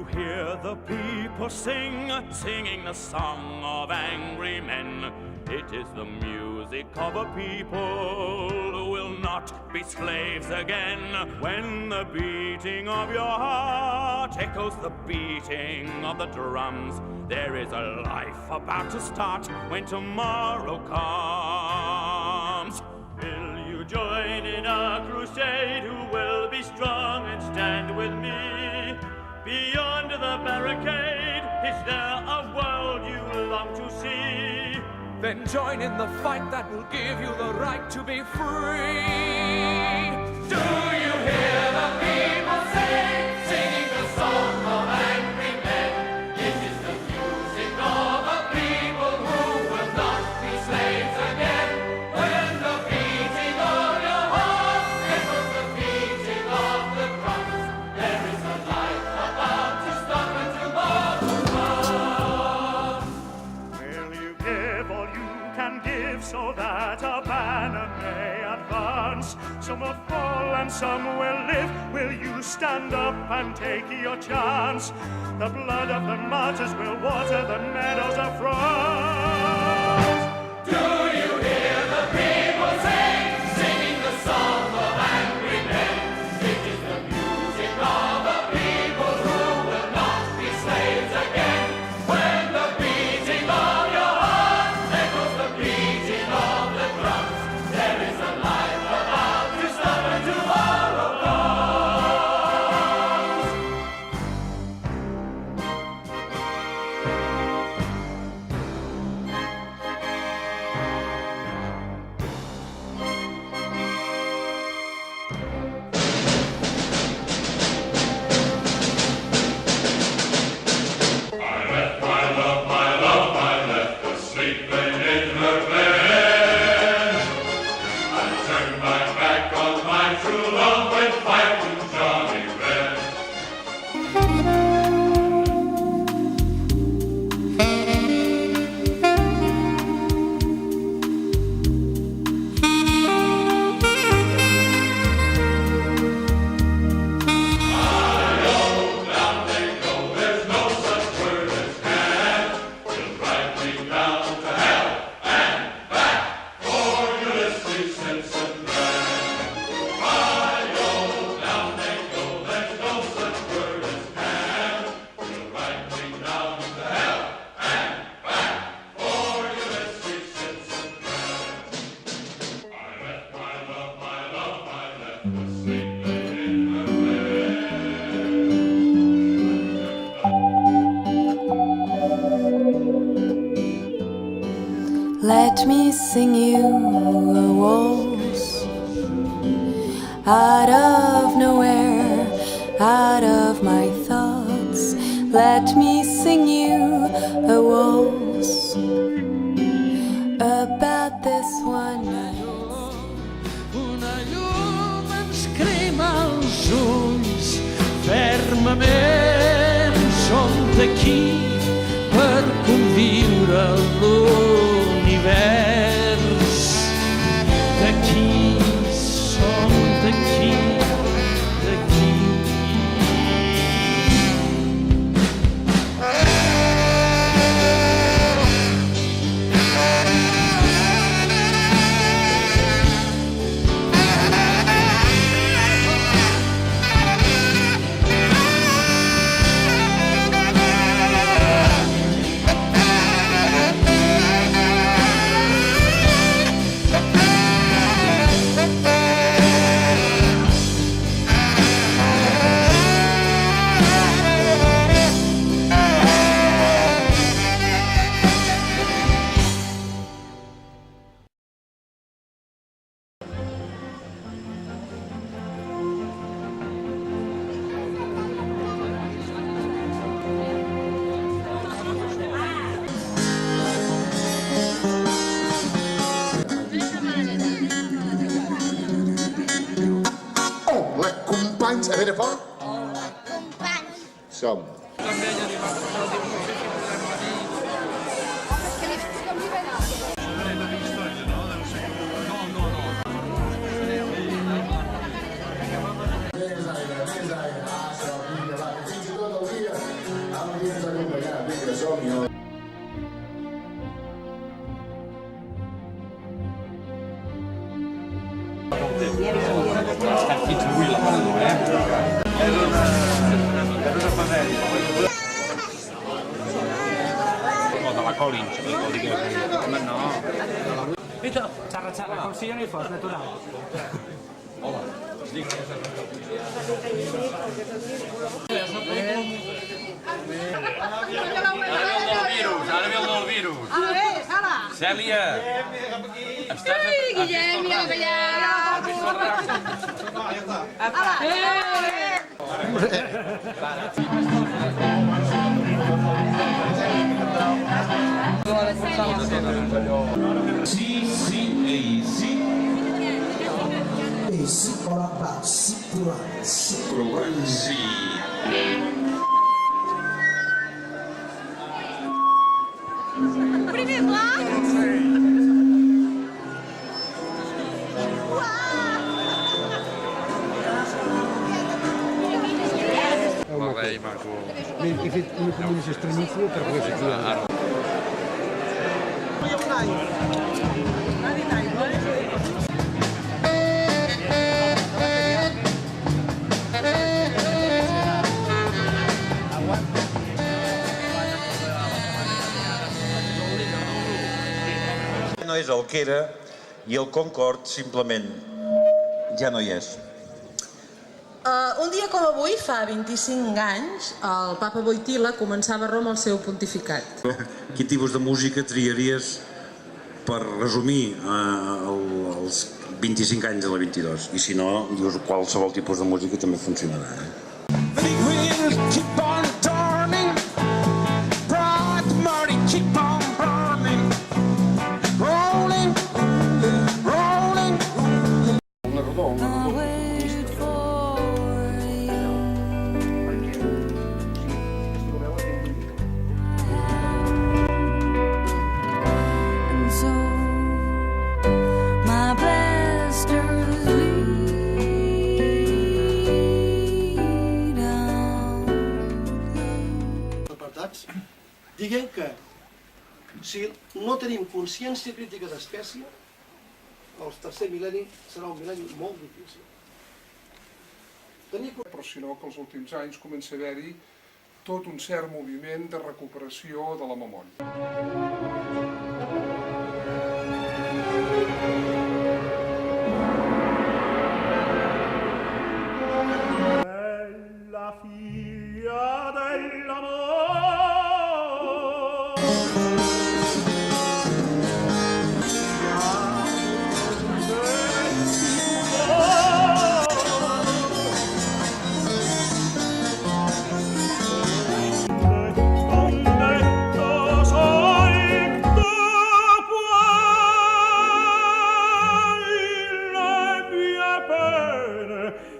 you hear the people singing the song of angry men? It is the music of a people who will not be slaves again. When the beating of your heart echoes the beating of the drums, there is a life about to start when tomorrow comes. Will you join in a crusade? Who will be strong and stand with me? Beyond the barricade, is there a world you long to see? Then join in the fight that will give you the right to be free. Do you hear the people singing the song of angry men? It is the music of a people who will not be slaves again. When the beating of your heart echoes the beating of the drums, there is a life about to start when tomorrow comes. Will you give all you can give so that a banner may advance? Some will fall and some will live. Will you stand up and take your chance? The blood of the martyrs will water the meadows of France. Do you hear the people singing the song of angry men? It is the music of a people who will not be slaves again. When the beating of your heart echoes the beating of the drums, there is a life about to start when tomorrow comes. Let me sing you a waltz out of nowhere, out of my thoughts. Let me sing you a waltz about this one night. Una llum ens crema els ulls fermament. Som d'aquí per conviure l'univers. D'aquí, som d'aquí, d'aquí. Avete fatto? Som. Fins avui la perdó, O de la Collins, o digues. No. Vito, xarra, xarra, com si jo no hi fos, natural. Ara ve el del virus. A ver, Sara. Cèlia! Estàs Ei, Guillem, mira cap allà. Sí, sí, ei, sí. Provant, sí. Primer pla. Molt bé, maco. He fet una combinació estranyíssima per poder fer Ara. No és el que era i el Concorde simplement ja no hi és. Un dia com avui, fa 25 anys, el papa Wojtyla començava a Roma el seu pontificat. Quin tipus de música triaries per resumir els 25 anys de la 22? I si no, dius qualsevol tipus de música també funcionarà. I waited for you. And so my blasters lead out. Apartats diguen que si no tenim consciència crítica d'espècie, el tercer mil·lenni serà un mil·lenni molt difícil. Però sinó que els últims anys comença a haver-hi tot un cert moviment de recuperació de la memòria. La figlia dell'amore.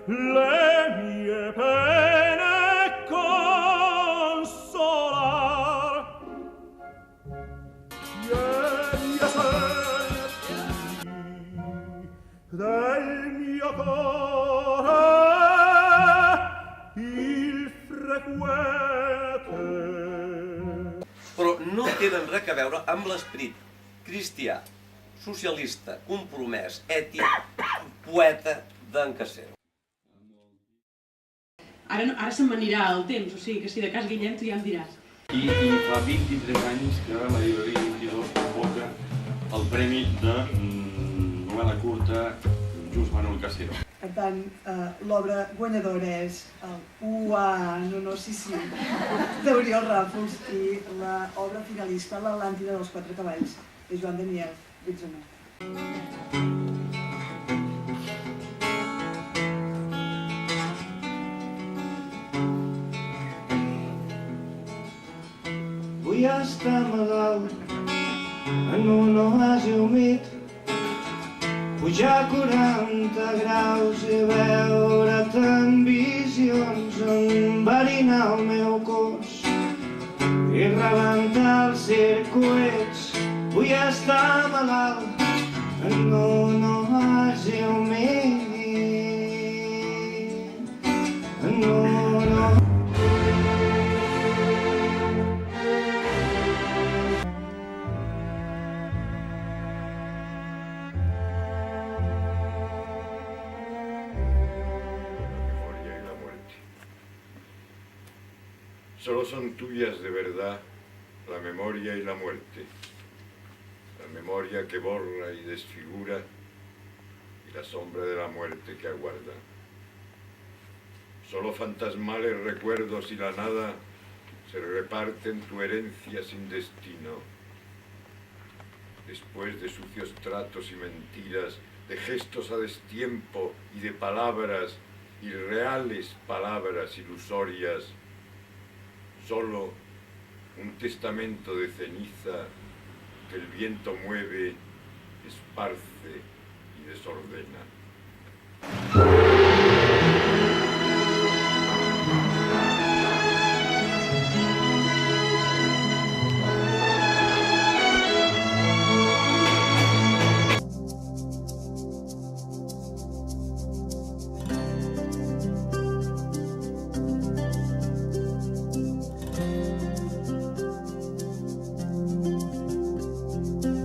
Le mie pene consolar. Vieni a senti del mio cuore il frequente. Però no tenen res a veure amb l'esperit cristià, socialista, compromès, ètic, poeta d'en Casero. Ara se'm anirà el temps, o sigui que si de cas, Guillem, tu ja em diràs. I fa 23 anys que la llibreria 22 convoca el premi de novel·la curta Just Manuel Casero. Per tant, l'obra guanyadora és el Ua, no, sí, d'Oriol Ràfols i l'obra finalista, l'Atlàntida dels Quatre Cavalls, de Joan Daniel Betzonó. Vull estar malalt en un oasi humit, pujar 40 graus i veure't en visions, enverinar el meu cos i rebentar els circuits. Vull estar malalt en un oasi humit, en un oasi. Solo son tuyas de verdad la memoria y la muerte. La memoria que borra y desfigura y la sombra de la muerte que aguarda. Solo fantasmales recuerdos y la nada se reparten tu herencia sin destino. Después de sucios tratos y mentiras, de gestos a destiempo y de palabras, irreales palabras ilusorias, solo un testamento de ceniza que el viento mueve, esparce y desordena.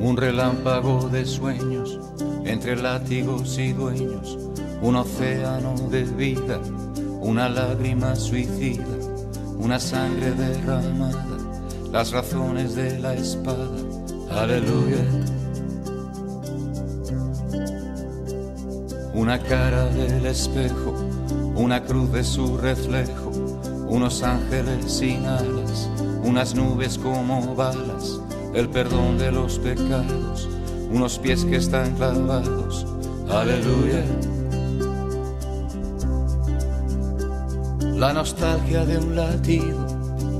Un relámpago de sueños entre látigos y dueños, un océano de vida, una lágrima suicida, una sangre derramada, las razones de la espada. Aleluya. Una cara del espejo, una cruz de su reflejo, unos ángeles sin alas, unas nubes como balas, el perdón de los pecados, unos pies que están clavados. Aleluya. La nostalgia de un latido,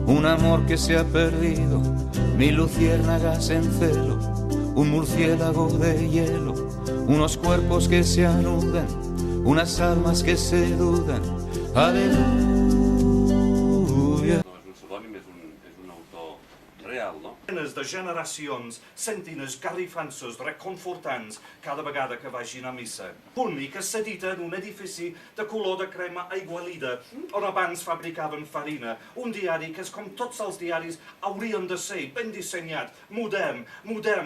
un amor que se ha perdido, mil luciérnagas en celo, un murciélago de hielo, unos cuerpos que se anudan, unas almas que se dudan. Aleluya. No és un pseudònim, és un autor real, no? Desenes de generacions sentint els garrifanços reconfortants cada vegada que vagin a missa. Únic s'edita en un edifici de color de crema aigualida, on abans fabricaven farina. Un diari que és com tots els diaris haurien de ser, ben dissenyat, modern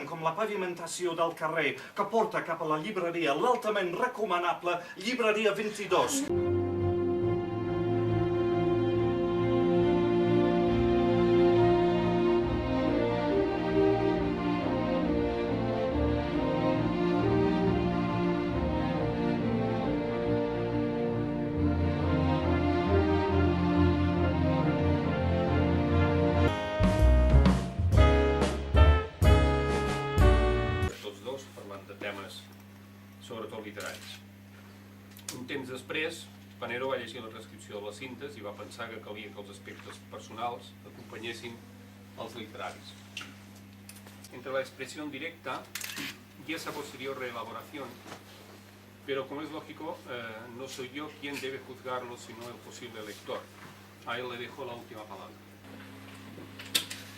com la pavimentació del carrer, que porta cap a la llibreria, l'altament recomanable Llibreria 22. Sobretot literaris. Un temps després, Panero va llegir la transcripció de les cintes i va pensar que calia que els aspectes personals acompanyessin els literaris. Entre la expresión directa y esa posterior reelaboración, pero como es lógico, no soy yo quien debe juzgarlo, sino el posible lector. A él le dejo la última palabra.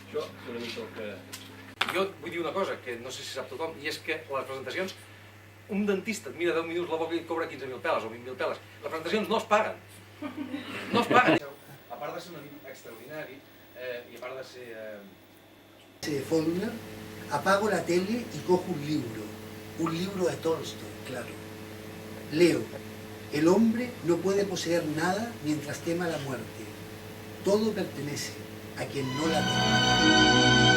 Això és una mica el que... Jo vull dir una cosa que no sé si sap tothom, i és que les presentacions, un dentista et mira 10 minuts la boca i et cobra 15.000 peles o 20.000 peles. Les presentacions no es paguen. No es paguen. A part de ser un amic extraordinari i a part de ser... De Faulkner, apago la tele y cojo un libro de Tolstoy, claro. Leo, el hombre no puede poseer nada mientras tema la muerte. Todo pertenece a quien no la teme.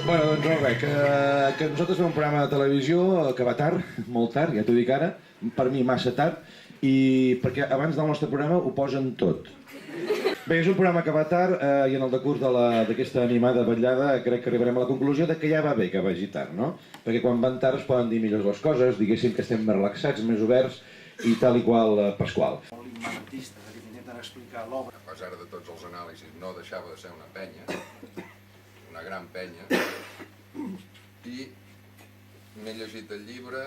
Bueno, doncs res, que nosaltres fem un programa de televisió que va tard, molt tard, ja t'ho dic ara, per mi massa tard, i perquè abans del nostre programa ho posen tot. Bé, és un programa que va tard i en el decurs d'aquesta animada vetllada crec que arribarem a la conclusió de que ja va bé que vagi tard, no? Perquè quan van tard es poden dir millors les coses, diguéssim que estem més relaxats, més oberts i tal i qual Pasqual. Molt immanentista, que intenten explicar l'obra. A pesar de tots els anàlisis, no deixava de ser una penya, una gran penya, i m'he llegit el llibre